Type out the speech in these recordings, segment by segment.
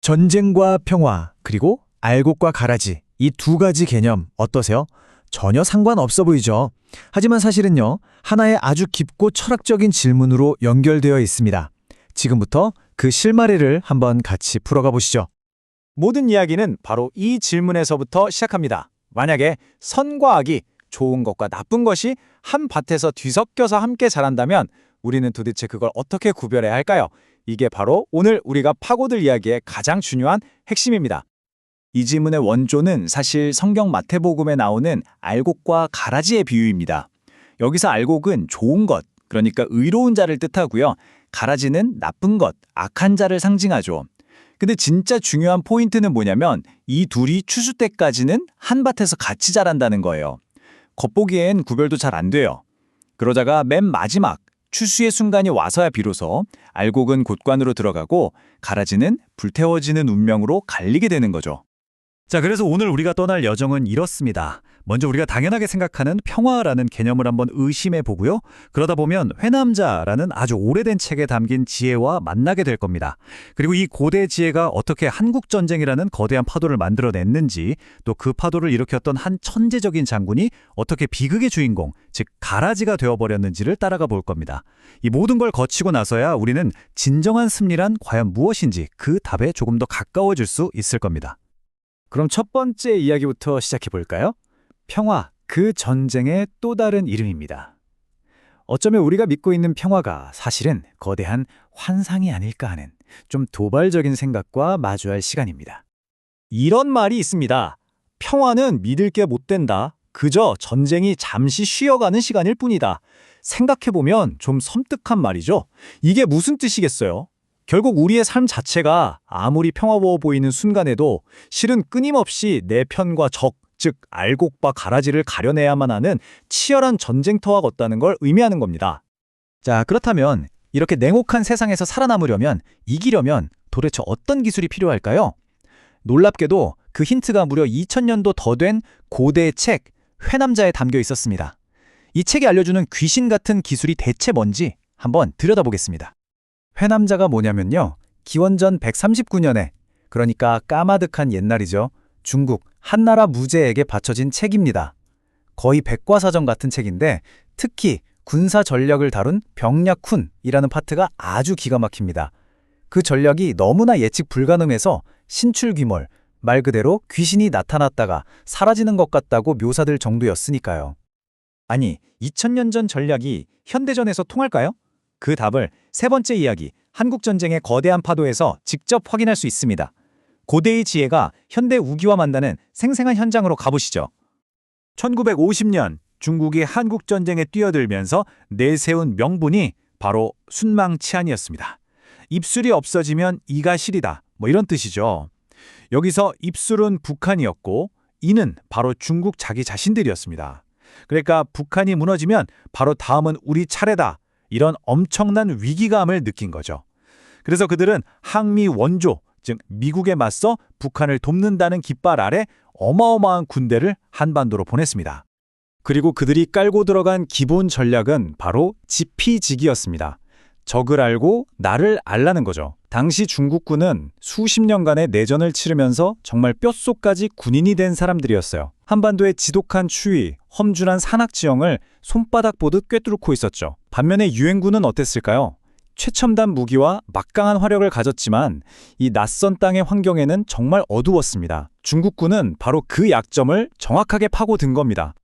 전쟁과 평화, 그리고 알곡과 가라지, 이 두 가지 개념 어떠세요? 전혀 상관없어 보이죠? 하지만 사실은요, 하나의 아주 깊고 철학적인 질문으로 연결되어 있습니다. 지금부터 그 실마리를 한번 같이 풀어가 보시죠. 모든 이야기는 바로 이 질문에서부터 시작합니다. 만약에 선과 악이, 좋은 것과 나쁜 것이 한 밭에서 뒤섞여서 함께 자란다면 우리는 도대체 그걸 어떻게 구별해야 할까요? 이게 바로 오늘 우리가 파고들 이야기의 가장 중요한 핵심입니다. 이 질문의 원조는 사실 성경 마태복음에 나오는 알곡과 가라지의 비유입니다. 여기서 알곡은 좋은 것, 그러니까 의로운 자를 뜻하고요. 가라지는 나쁜 것, 악한 자를 상징하죠. 근데 진짜 중요한 포인트는 뭐냐면 이 둘이 추수 때까지는 한 밭에서 같이 자란다는 거예요. 겉보기엔 구별도 잘 안 돼요. 그러다가 맨 마지막 추수의 순간이 와서야 비로소 알곡은 곳간으로 들어가고 가라지는 불태워지는 운명으로 갈리게 되는 거죠. 자, 그래서 오늘 우리가 떠날 여정은 이렇습니다. 먼저 우리가 당연하게 생각하는 평화라는 개념을 한번 의심해 보고요. 그러다 보면 회남자라는 아주 오래된 책에 담긴 지혜와 만나게 될 겁니다. 그리고 이 고대 지혜가 어떻게 한국전쟁이라는 거대한 파도를 만들어냈는지, 또 그 파도를 일으켰던 한 천재적인 장군이 어떻게 비극의 주인공, 즉 가라지가 되어버렸는지를 따라가 볼 겁니다. 이 모든 걸 거치고 나서야 우리는 진정한 승리란 과연 무엇인지 그 답에 조금 더 가까워질 수 있을 겁니다. 그럼 첫 번째 이야기부터 시작해 볼까요? 평화, 그 전쟁의 또 다른 이름입니다. 어쩌면 우리가 믿고 있는 평화가 사실은 거대한 환상이 아닐까 하는 좀 도발적인 생각과 마주할 시간입니다. 이런 말이 있습니다. 평화는 믿을 게 못 된다. 그저 전쟁이 잠시 쉬어가는 시간일 뿐이다. 생각해보면 좀 섬뜩한 말이죠. 이게 무슨 뜻이겠어요? 결국 우리의 삶 자체가 아무리 평화로워 보이는 순간에도 실은 끊임없이 내 편과 적, 즉 알곡과 가라지를 가려내야만 하는 치열한 전쟁터와 같다는 걸 의미하는 겁니다. 자, 그렇다면 이렇게 냉혹한 세상에서 살아남으려면, 이기려면 도대체 어떤 기술이 필요할까요? 놀랍게도 그 힌트가 무려 2000년도 더 된 고대의 책 회남자에 담겨 있었습니다. 이 책이 알려주는 귀신 같은 기술이 대체 뭔지 한번 들여다보겠습니다. 회남자가 뭐냐면요, 기원전 139년에, 그러니까 까마득한 옛날이죠, 중국 한나라 무제에게 바쳐진 책입니다. 거의 백과사전 같은 책인데 특히 군사 전략을 다룬 병략훈이라는 파트가 아주 기가 막힙니다. 그 전략이 너무나 예측 불가능해서 신출귀몰, 말 그대로 귀신이 나타났다가 사라지는 것 같다고 묘사될 정도였으니까요. 아니, 2000년 전 전략이 현대전에서 통할까요? 그 답을 세 번째 이야기, 한국전쟁의 거대한 파도에서 직접 확인할 수 있습니다. 고대의 지혜가 현대 우기화만다는 생생한 현장으로 가보시죠. 1950년 중국이 한국전쟁에 뛰어들면서 내세운 명분이 바로 순망치안이었습니다. 입술이 없어지면 이가 시리다, 이런 뜻이죠. 여기서 입술은 북한이었고 이는 바로 중국 자기 자신들이었습니다. 그러니까 북한이 무너지면 바로 다음은 우리 차례다, 이런 엄청난 위기감을 느낀 거죠. 그래서 그들은 항미 원조, 즉 미국에 맞서 북한을 돕는다는 깃발 아래 어마어마한 군대를 한반도로 보냈습니다. 그리고 그들이 깔고 들어간 기본 전략은 바로 지피지기였습니다. 적을 알고 나를 알라는 거죠. 당시 중국군은 수십 년간의 내전을 치르면서 정말 뼛속까지 군인이 된 사람들이었어요. 한반도의 지독한 추위, 험준한 산악지형을 손바닥 보듯 꿰뚫고 있었죠. 반면에 유엔군은 어땠을까요? 최첨단 무기와 막강한 화력을 가졌지만 이 낯선 땅의 환경에는 정말 어두웠습니다. 중국군은 바로 그 약점을 정확하게 파고든 겁니다.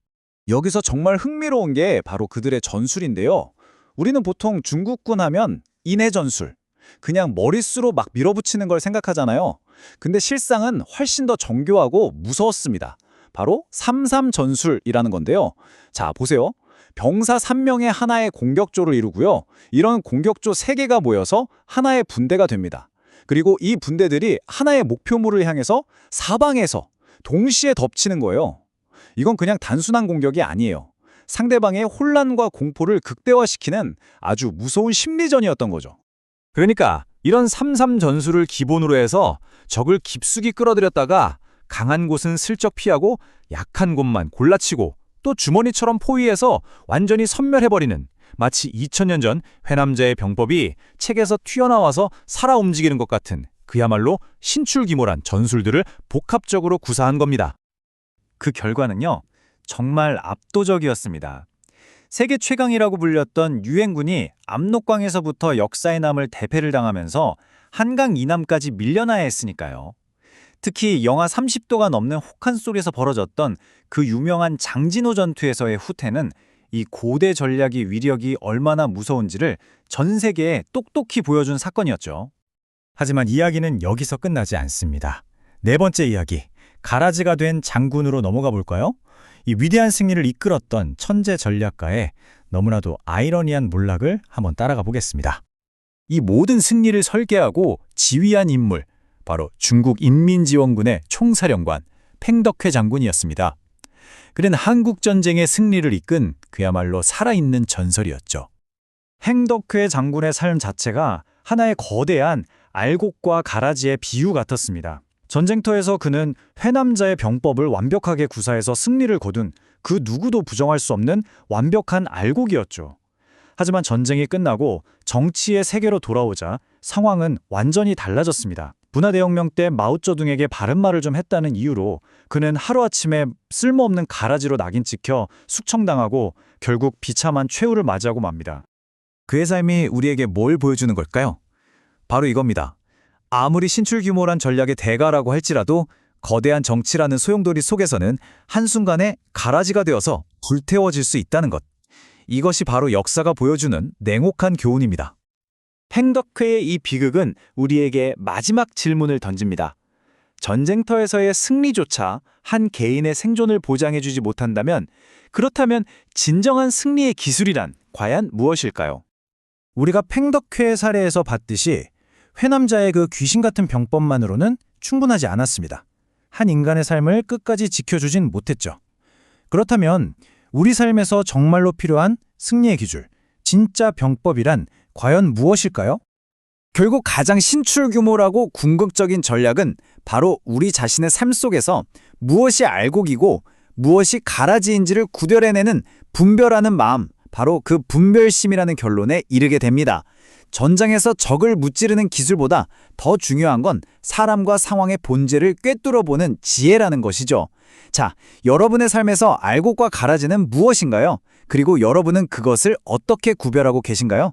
여기서 정말 흥미로운 게 바로 그들의 전술인데요. 우리는 보통 중국군 하면 인해 전술, 그냥 머릿수로 막 밀어붙이는 걸 생각하잖아요. 근데 실상은 훨씬 더 정교하고 무서웠습니다. 바로 3.3 전술이라는 건데요. 자, 보세요. 병사 3명의 하나의 공격조를 이루고요. 이런 공격조 3개가 모여서 하나의 분대가 됩니다. 그리고 이 분대들이 하나의 목표물을 향해서 사방에서 동시에 덮치는 거예요. 이건 그냥 단순한 공격이 아니에요. 상대방의 혼란과 공포를 극대화시키는 아주 무서운 심리전이었던 거죠. 그러니까 이런 3.3 전술을 기본으로 해서 적을 깊숙이 끌어들였다가 강한 곳은 슬쩍 피하고 약한 곳만 골라치고 또 주머니처럼 포위해서 완전히 섬멸해버리는, 마치 2000년 전 회남자의 병법이 책에서 튀어나와서 살아 움직이는 것 같은 그야말로 신출귀몰한 전술들을 복합적으로 구사한 겁니다. 그 결과는요, 정말 압도적이었습니다. 세계 최강이라고 불렸던 유엔군이 압록강에서부터 역사에 남을 대패를 당하면서 한강 이남까지 밀려나야 했으니까요. 특히 영하 30도가 넘는 혹한 속에서 벌어졌던 그 유명한 장진호 전투에서의 후퇴는 이 고대 전략의 위력이 얼마나 무서운지를 전 세계에 똑똑히 보여준 사건이었죠. 하지만 이야기는 여기서 끝나지 않습니다. 네 번째 이야기, 가라지가 된 장군으로 넘어가 볼까요? 이 위대한 승리를 이끌었던 천재 전략가의 너무나도 아이러니한 몰락을 한번 따라가 보겠습니다. 이 모든 승리를 설계하고 지휘한 인물, 바로 중국 인민지원군의 총사령관 팽덕회 장군이었습니다. 그는 한국전쟁의 승리를 이끈 그야말로 살아있는 전설이었죠. 팽덕회 장군의 삶 자체가 하나의 거대한 알곡과 가라지의 비유 같았습니다. 전쟁터에서 그는 회남자의 병법을 완벽하게 구사해서 승리를 거둔 그 누구도 부정할 수 없는 완벽한 알곡이었죠. 하지만 전쟁이 끝나고 정치의 세계로 돌아오자 상황은 완전히 달라졌습니다. 문화대혁명 때 마오쩌둥에게 바른 말을 좀 했다는 이유로 그는 하루아침에 쓸모없는 가라지로 낙인 찍혀 숙청당하고 결국 비참한 최후를 맞이하고 맙니다. 그의 삶이 우리에게 뭘 보여주는 걸까요? 바로 이겁니다. 아무리 신출규모란 전략의 대가라고 할지라도 거대한 정치라는 소용돌이 속에서는 한순간에 가라지가 되어서 불태워질 수 있다는 것. 이것이 바로 역사가 보여주는 냉혹한 교훈입니다. 팽덕회의 이 비극은 우리에게 마지막 질문을 던집니다. 전쟁터에서의 승리조차 한 개인의 생존을 보장해주지 못한다면, 그렇다면 진정한 승리의 기술이란 과연 무엇일까요? 우리가 팽덕회의 사례에서 봤듯이 회남자의 그 귀신 같은 병법만으로는 충분하지 않았습니다. 한 인간의 삶을 끝까지 지켜주진 못했죠. 그렇다면 우리 삶에서 정말로 필요한 승리의 기술, 진짜 병법이란 과연 무엇일까요? 결국 가장 신출규모라고 궁극적인 전략은 바로 우리 자신의 삶 속에서 무엇이 알곡이고 무엇이 가라지인지를 구별해내는 분별하는 마음, 바로 그 분별심이라는 결론에 이르게 됩니다. 전장에서 적을 무찌르는 기술보다 더 중요한 건 사람과 상황의 본질을 꿰뚫어보는 지혜라는 것이죠. 자, 여러분의 삶에서 알곡과 가라지는 무엇인가요? 그리고 여러분은 그것을 어떻게 구별하고 계신가요?